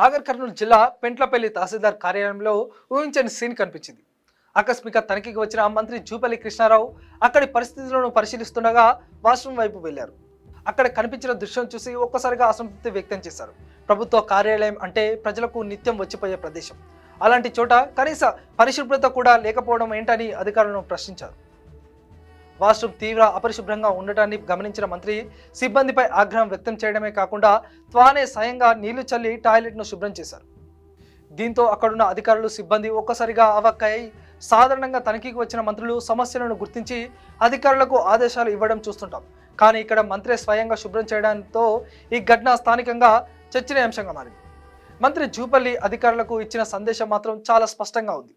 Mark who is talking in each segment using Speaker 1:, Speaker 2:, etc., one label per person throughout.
Speaker 1: నాగర్ కర్నూలు జిల్లా పెంట్లపల్లి తహసీల్దార్ కార్యాలయంలో ఊహించని సీన్ కనిపించింది. ఆకస్మిక తనిఖీకి వచ్చిన మంత్రి జూపల్లి కృష్ణారావు అక్కడి పరిస్థితులను పరిశీలిస్తుండగా వాష్రూమ్ వైపు వెళ్లారు. అక్కడ కనిపించిన దృశ్యం చూసి ఒక్కసారిగా అసంతృప్తి వ్యక్తం చేశారు. ప్రభుత్వ కార్యాలయం అంటే ప్రజలకు నిత్యం వచ్చిపోయే ప్రదేశం. అలాంటి చోట కనీస పరిశుభ్రత కూడా లేకపోవడం ఏంటని అధికారులను ప్రశ్నించారు. వాష్రూమ్ తీవ్ర అపరిశుభ్రంగా ఉండటాన్ని గమనించిన మంత్రి సిబ్బందిపై ఆగ్రహం వ్యక్తం చేయడమే కాకుండా తానే స్వయంగా నీళ్లు చల్లి టాయిలెట్ను శుభ్రం చేశారు. దీంతో అక్కడున్న అధికారులు సిబ్బంది ఒక్కసారిగా అవాక్కై సాధారణంగా తనిఖీకి వచ్చిన మంత్రులు సమస్యలను గుర్తించి అధికారులకు ఆదేశాలు ఇవ్వడం చూస్తుంటాం. కానీ ఇక్కడ మంత్రి స్వయంగా శుభ్రం చేయడంతో ఈ ఘటన స్థానికంగా చర్చనీయాంశంగా మారింది. మంత్రి జూపల్లి అధికారులకు ఇచ్చిన సందేశం మాత్రం చాలా స్పష్టంగా ఉంది.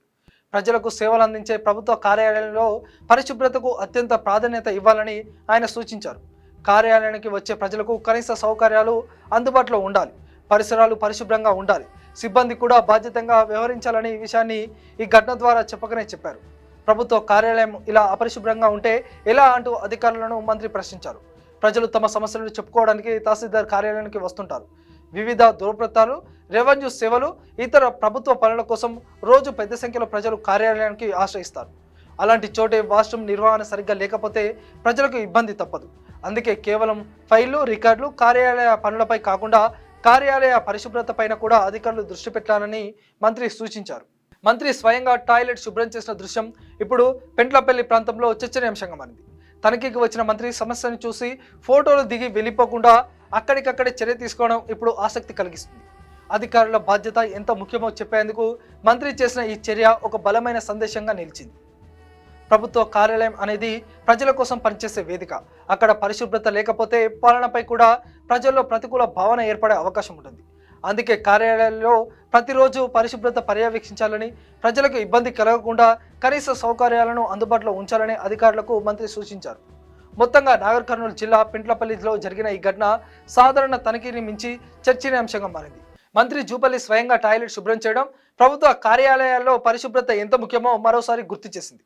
Speaker 1: ప్రజలకు సేవలు అందించే ప్రభుత్వ కార్యాలయంలో పరిశుభ్రతకు అత్యంత ప్రాధాన్యత ఇవ్వాలని ఆయన సూచించారు. కార్యాలయానికి వచ్చే ప్రజలకు కనీస సౌకర్యాలు అందుబాటులో ఉండాలి, పరిసరాలు పరిశుభ్రంగా ఉండాలి, సిబ్బంది కూడా బాధ్యతగా వ్యవహరించాలని ఈ విషయాన్ని ఈ ఘటన ద్వారా చెప్పకనే చెప్పారు. ప్రభుత్వ కార్యాలయం ఇలా అపరిశుభ్రంగా ఉంటే ఎలా అంటూ అధికారులను మంత్రి ప్రశ్నించారు. ప్రజలు తమ సమస్యలను చెప్పుకోవడానికి తహసీల్దార్ కార్యాలయానికి వస్తుంటారు. వివిధ దూరప్రాంతాలు, రెవెన్యూ సేవలు, ఇతర ప్రభుత్వ పనుల కోసం రోజు పెద్ద సంఖ్యలో ప్రజలు కార్యాలయానికి ఆశ్రయిస్తారు. అలాంటి చోటే వాష్రూమ్ నిర్వహణ సరిగ్గా లేకపోతే ప్రజలకు ఇబ్బంది తప్పదు. అందుకే కేవలం ఫైళ్లు, రికార్డులు, కార్యాలయ పనులపై కాకుండా కార్యాలయ పరిశుభ్రత పైన కూడా అధికారులు దృష్టి పెట్టాలని మంత్రి సూచించారు. మంత్రి స్వయంగా టాయిలెట్ శుభ్రం చేసిన దృశ్యం ఇప్పుడు పెంట్లపల్లి ప్రాంతంలో చర్చనీయాంశంగా మారింది. తనిఖీకి వచ్చిన మంత్రి సమస్యను చూసి ఫోటోలు దిగి వెళ్ళిపోకుండా అక్కడికక్కడే చర్య తీసుకోవడం ఇప్పుడు ఆసక్తి కలిగిస్తుంది. అధికారుల బాధ్యత ఎంత ముఖ్యమో చెప్పేందుకు మంత్రి చేసిన ఈ చర్య ఒక బలమైన సందేశంగా నిలిచింది. ప్రభుత్వ కార్యాలయం అనేది ప్రజల కోసం పనిచేసే వేదిక. అక్కడ పరిశుభ్రత లేకపోతే పాలనపై కూడా ప్రజల్లో ప్రతికూల భావన ఏర్పడే అవకాశం ఉంటుంది. అందుకే కార్యాలయాల్లో ప్రతిరోజు పరిశుభ్రత పర్యవేక్షించాలని, ప్రజలకు ఇబ్బంది కలగకుండా కనీస సౌకర్యాలను అందుబాటులో ఉంచాలని అధికారులకు మంత్రి సూచించారు. మొత్తంగా నాగర్ కర్నూలు జిల్లా పెంట్లపల్లిలో జరిగిన ఈ ఘటన సాధారణ తనిఖీని మించి చర్చనీయాంశంగా మారింది. మంత్రి జూపల్లి స్వయంగా టాయిలెట్ శుభ్రం చేయడం ప్రభుత్వ కార్యాలయాల్లో పరిశుభ్రత ఎంత ముఖ్యమో మరోసారి గుర్తు చేసింది.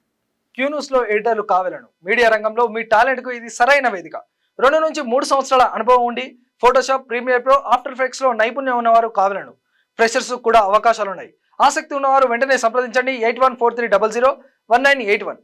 Speaker 1: క్యూన్యూస్లో ఎడిటర్లు కావాలను మీడియా రంగంలో మీ టాలెంట్కు ఇది సరైన వేదిక. 2 నుంచి 3 సంవత్సరాల అనుభవం ఉండి ఫోటోషాప్, ప్రీమియర్ ప్రో, ఆఫ్టర్ ఎఫెక్ట్స్లో నైపుణ్యం ఉన్నవారు కావాలను. ఫ్రెషర్స్ కూడా అవకాశాలున్నాయి. ఆసక్తి ఉన్నవారు వెంటనే సంప్రదించండి 8143001981.